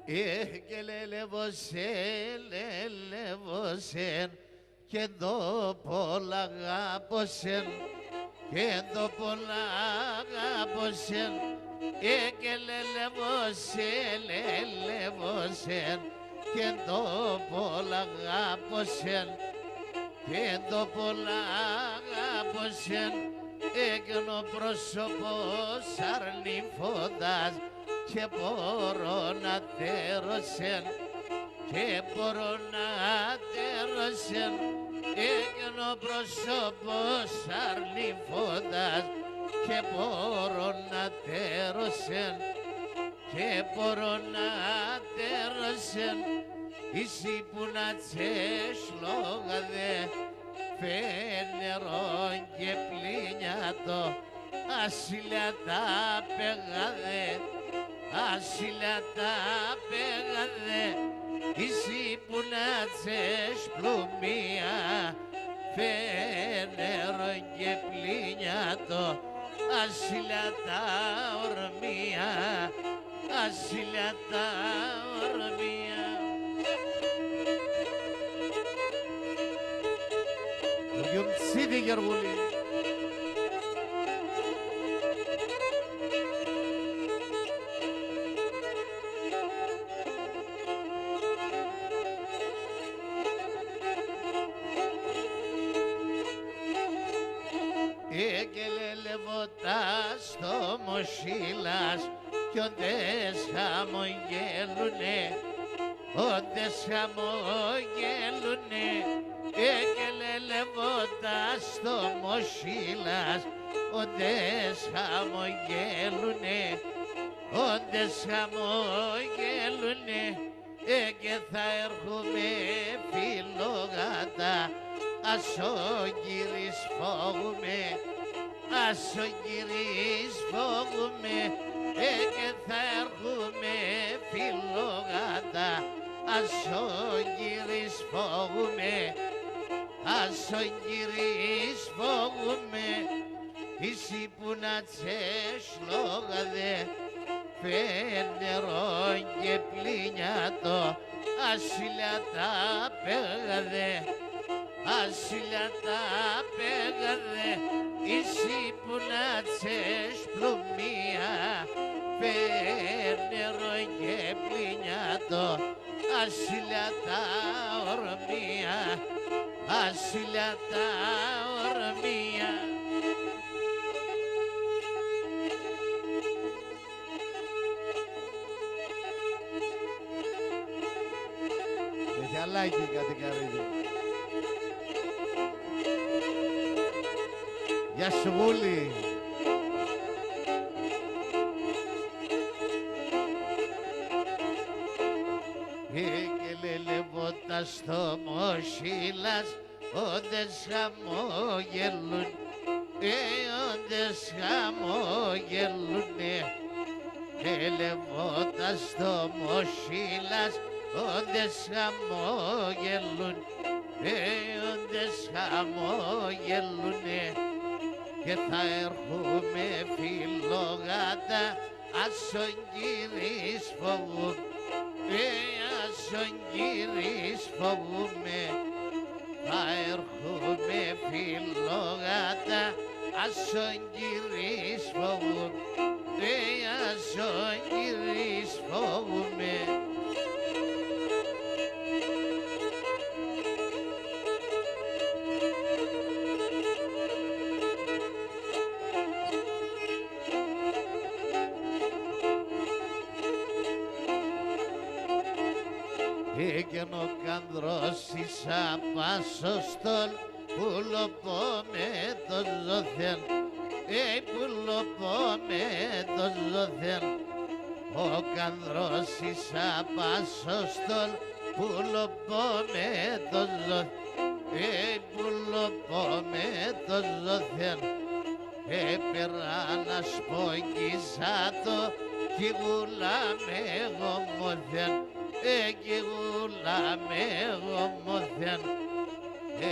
και λελεβωσέν και το πολλά αγάπωσεν και το πολλά αγάπωσεν και λελεβωσέν και το πολλά αγάπωσεν και το πολλά αγάπωσεν έκαινο πρόσωπος αρνηφώντας και μπορώ να τέρωσεν και μπορώ να τέρωσεν έκαινο πρόσωπος αρνηφώντας και μπορώ να τέρωσεν και μπορώ να τέρωσεν εσύ που να τσες λόγαδε φένερον και πλήνιατο ασυλιά τα πεγαδε ασυλιά τα πεγαδε εσύ που να τσες πλουμία φένερον και πλήνιατο ασυλιά τα ορμία ασυλιά τα ορμία. Γιουμτσίδη Γεργούλη. Εκελελευωτάς το μοσίλας κι όντες χαμογέλουνε, όντες χαμογέλουνε εκελελευωτάς το μοσίλας, όντες χαμογέλουνε, όντες χαμογέλουνε και θα έρχομαι φιλόγατα ας ο κύρις φόγουμε, ας ο κύρις φόγουμε και θα έρχομαι φιλόγατα ας ο κύρις φόγουμε, ας ο κύρις φόγουμε εσύ που να τσες λόγαδε φένερον και πλήνιατο ασυλιά τα πέγαδε ασυλιά τα πέγαδε εσύ που να τσες πλουμία φένερον και πλήνιατο ασυλιά τα ορμία ασυλιά τα ορμία. Μιχαλάκη Κατικαρίδη. Γεια σου Βούλη. Εκελελευόταν στο μοσίλας, όντες χαμόγελουν, όντες χαμόγελουνε. Ελευόταν στο μοσίλας, όντες χαμόγελουν, όντες χαμόγελουνε. Και θα έρχομαι φιλόγατα, ας τον κύρις φοβούμε, ας τον κύρις φοβούμε. Θα έρχομαι φιλόγατα, ας τον κύρις φοβούμε, ας τον κύρις φοβούμε. Έκαινε ο κανδρός εις απάσωστον πουλοπώ με το ζωθέν, πουλοπώ με το ζωθέν. Ο κανδρός εις απάσωστον πουλοπώ με το ζωθέν, πουλοπώ με το ζωθέν. Έπερα να σπογγίσα το κι γουλάμε εγώ μωθέν, κι γουλάμε εγώ μωθέν.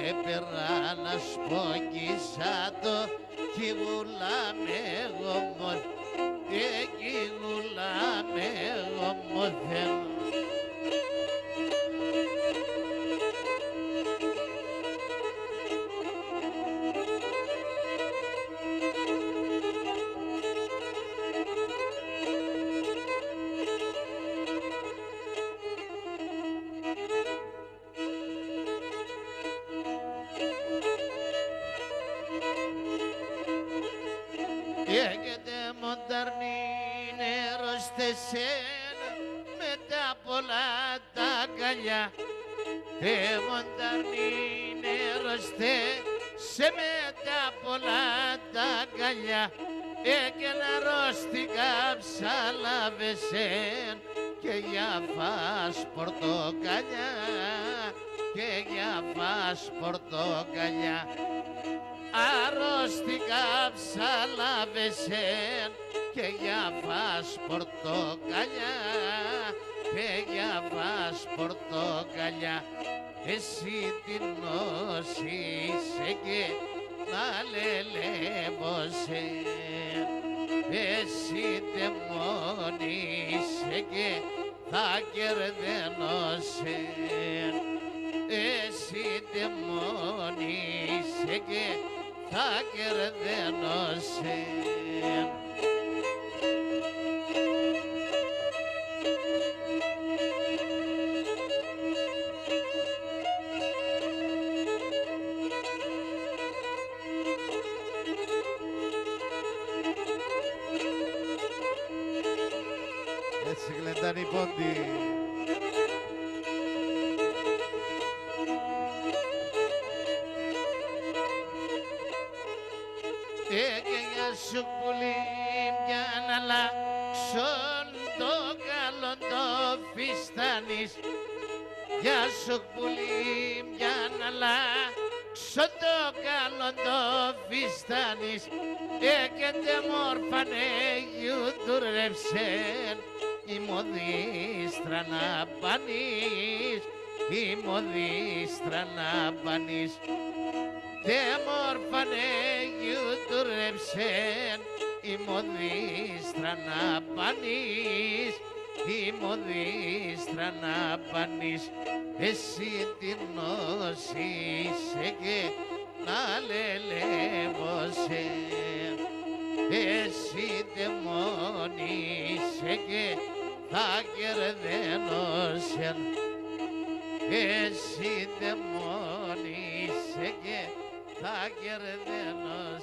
Έπερα να σπογγίσα το κι γουλάμε εγώ μωθέν, κι γουλάμε εγώ μωθέν. σένα με τα πολλά τα αγκαλιά. Τε μονταρνίνε ρωστε σε με τα πολλά τα αγκαλιά. Έκαινα ρωστικά ψαλάβεσεν και για φας πορτοκαλιά, και για φας πορτοκαλιά. Αρρώστηκα ψαλάβεσεν και για φας πορτοκαλιά, και για φας πορτοκαλιά. Εσύ την νόσησε και να λελεύωσε, εσύ δαιμόνισε και θα κερδένωσε, εσύ δαιμόνισε και θα κερδένωσε. Έτσι γλεντάνε οι πόντοι. Έκαιγια σου πουλί μια να αλλάξουν το καλό το φιστάνεις. Γεια σου πουλί μια να αλλάξουν το καλό το φιστάνεις. Έκαινε μόρφανε γιουδουρεύσεν η μοδίστρα να πανείς, η μοδίστρα να πανείς. Τε μόρφανε γιουδουρεύσεν η μοδίστρα να πανείς, η μοδίστρα να πανείς. Εσύ την νόσησε και να λελεύωσε, εσύ δαιμόνισε και θα κερδένωσεν, εσύ δαιμόνισε και θα κερδένωσεν.